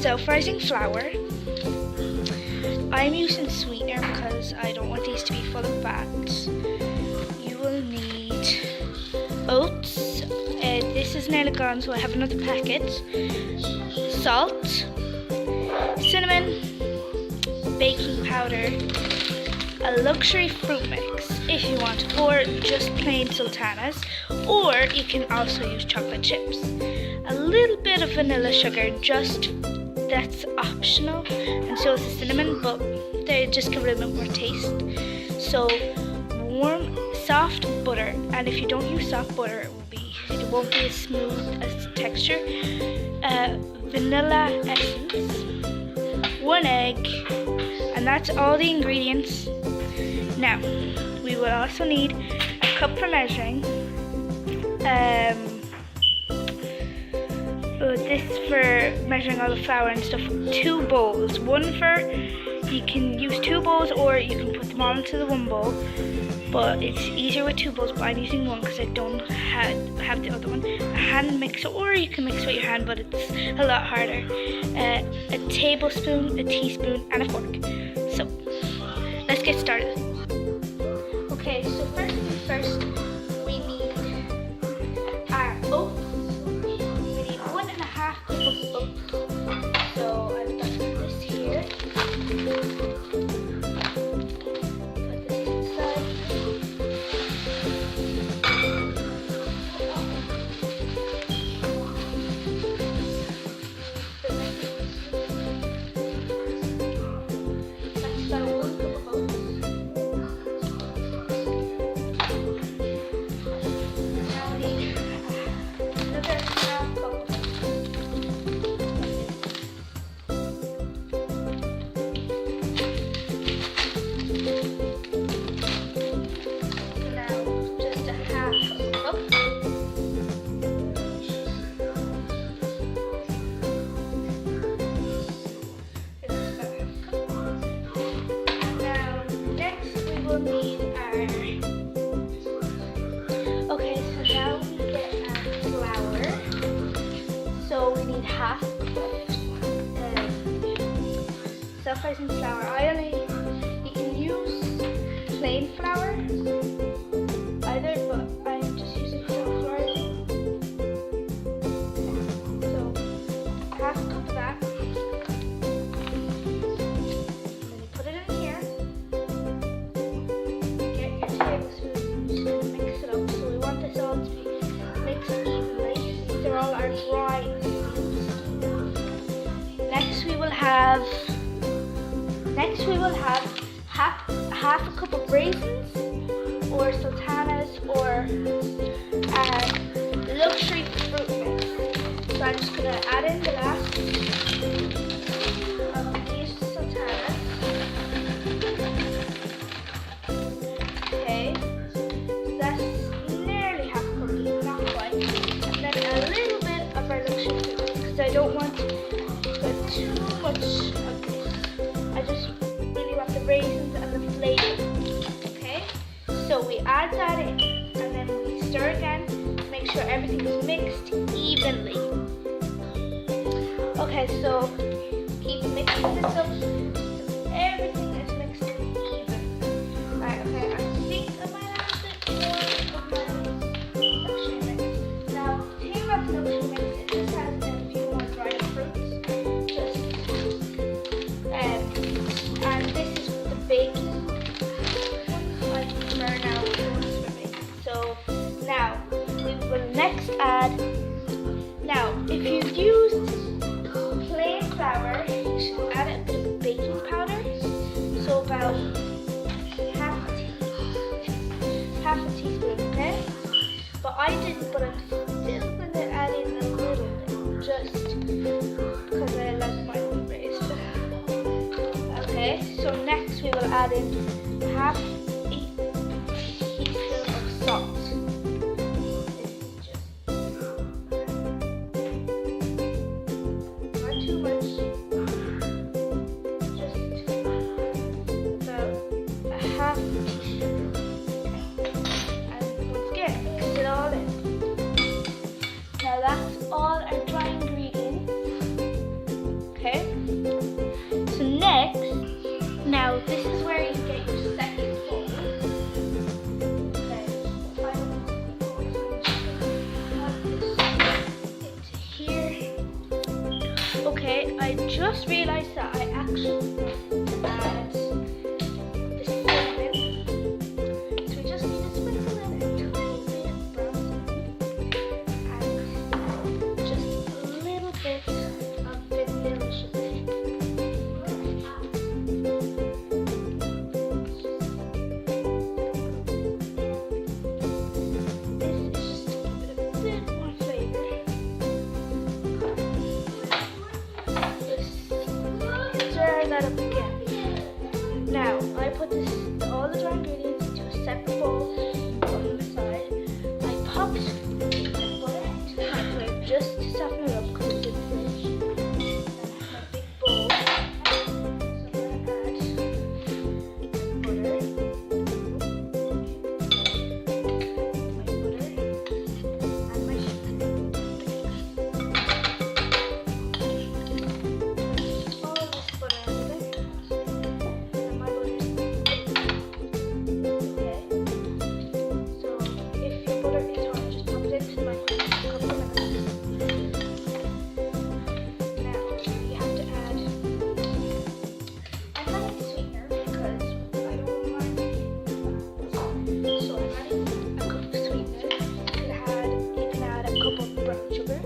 self-rising flour. I'm using sweetener because I don't want these to be full of fat. You will need oats. This is nearly gone, so I have another packet. Salt, cinnamon, baking powder, a luxury fruit mix if you want, or just plain sultanas, or you can also use chocolate chips. A little bit of vanilla sugar, just that's optional, and so is the cinnamon, but they just give it a bit more taste. So warm, soft butter, and if you don't use soft butter, it won't be as smooth as texture. Vanilla essence, 1 egg, and that's all the ingredients. Now we will also need a cup for measuring. This is for measuring all the flour and stuff. 2 bowls. You can use 2 bowls, or you can put them all into the 1 bowl. But it's easier with 2 bowls, but I'm using 1 because I don't have the other one. A hand mixer, or you can mix with your hand, but it's a lot harder. A tablespoon, a teaspoon, and a fork. So let's get started. Okay, so first we need our oats. We need 1.5 cups of oats. So I've got this here. Half self-rising flour. You can use plain flour either, but I'm just using self-rising. So half a cup of that. And then you put it in here. Get your tablespoon, just mix it up. So we want this all to be mixed evenly. These are all our dry ingredients. Next we will have half a cup of raisins, or sultanas, or luxury fruit mix. So I'm just going to add in the last of these sultanas. Okay, so that's nearly half a cup, not quite. And then a little bit of our luxury fruit mix, because I don't want too much of this. I just really want the raisins and the flavor. Okay, so we add that in, and then we stir again to make sure everything is mixed evenly. Okay, so keep mixing this up so everything is mixed even. Right, okay, I think I might add a bit more of my luxury mix. Now, the thing about the luxury mix, it just has a few more dried fruits. And this is the baking one. I prefer now the ones for baking. So now we will next add. Now, if you use plain flour, you should add a bit of baking powder. So about half a teaspoon, okay? But I didn't, but I'm still going to add in a little bit, just because I like my own raised. Okay, so next we will add in half a teaspoon of salt. This is just not too much, just about a half teaspoon. And once again, mix it all in. Now that's all our dry ingredients. Okay. just realised that I actually add the cinnamon. So we just need to sprinkle in a tiny bit of brown and just a little bit of vanilla sugar. That up again. Now I put all the dry ingredients into a separate bowl on the side. I popped the butter into the microwave just to soften it up because it didn't finish. Then I have a big bowl. So I'm going to add butter, and my sugar.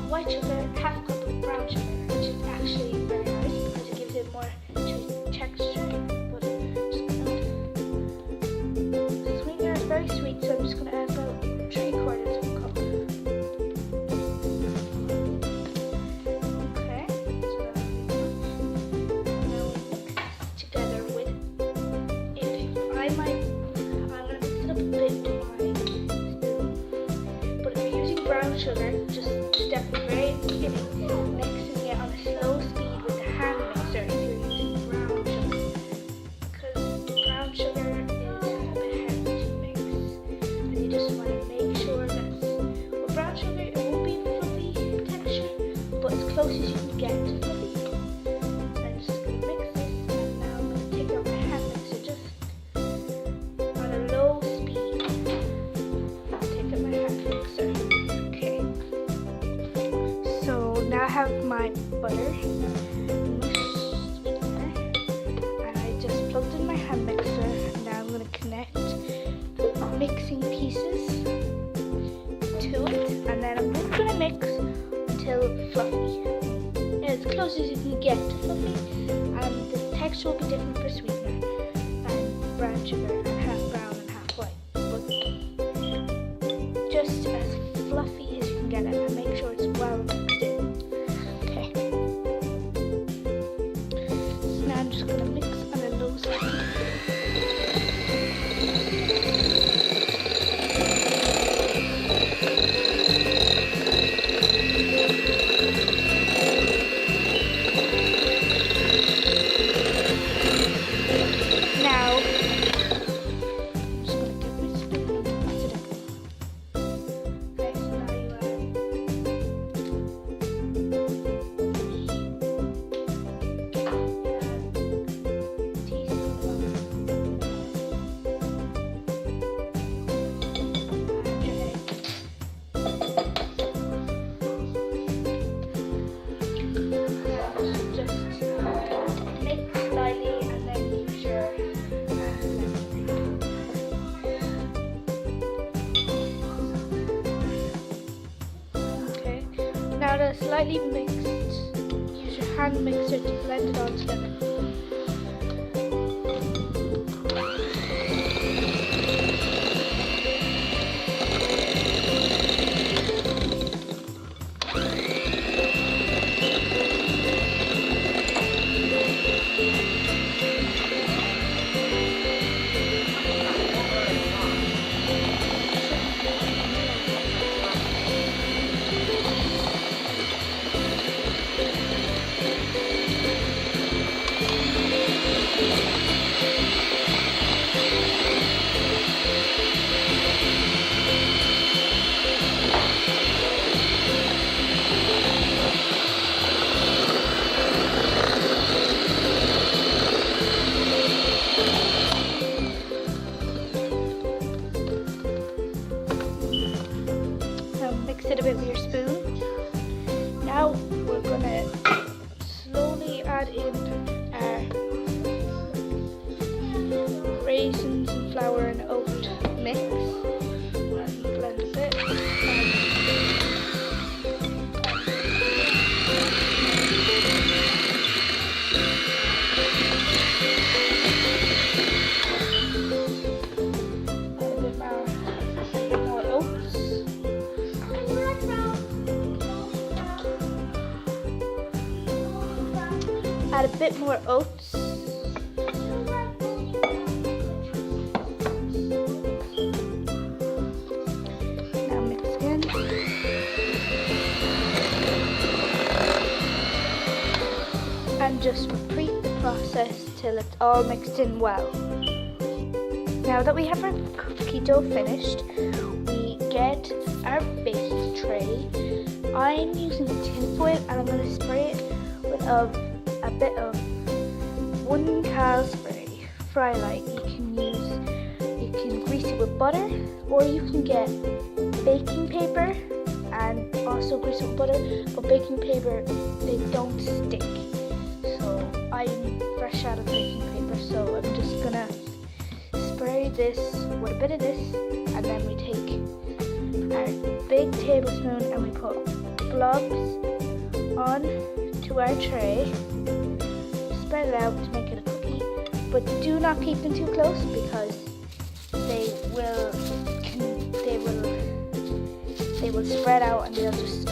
White sugar, half a cup of brown sugar, which is actually very nice because it gives it more chewy texture. But the sweetener is very sweet, so I'm just going to add about 3/4 of a cup. Okay, so that'll be enough. Now we mix this together with, I'm going to mix it up a bit with my spoon. But if you're using brown sugar, just step in the very beginning, mixing it on a slow speed with the hand mixer if you're using brown sugar, because brown sugar is a bit heavy to mix, and you just want to make sure that with brown sugar it won't be fluffy texture, but as close as you can get to fluffy. So I'm just going to mix this, and now I'm going to take out my hand mixer just on a low speed. Take out my hand mixer. Now I have my butter and my sweetener, and I just plugged in my hand mixer, and now I'm going to connect the mixing pieces to it, and then I'm just going to mix until fluffy, as close as you can get to fluffy, and the texture will be different for sweetener and brown sugar, and half brown and half white, but just as fluffy as you can get it, and make sure it's well mixed in. I'm just going to mix on a low speed. Now, I'm just going to get my spoon and mix it up. Okay, so now you Now that it's slightly mixed, use your hand mixer to blend it all together. Mix it a bit with your spoon. Now we're going flour and oat mix and blend a bit. Add a bit more oats. Now mix again. And just repeat the process till it's all mixed in well. Now that we have our cookie dough finished, we get our baking tray. I'm using tin foil and I'm going to spray it with a bit of 1 cal spray, fry light. You can grease it with butter, or you can get baking paper and also grease it with butter, but baking paper, they don't stick. So I'm fresh out of baking paper, so I'm just gonna spray this with a bit of this, and then we take our big tablespoon and we put blobs on to our tray. Spread it out to make it a cookie, but do not keep them too close because they will spread out and they'll just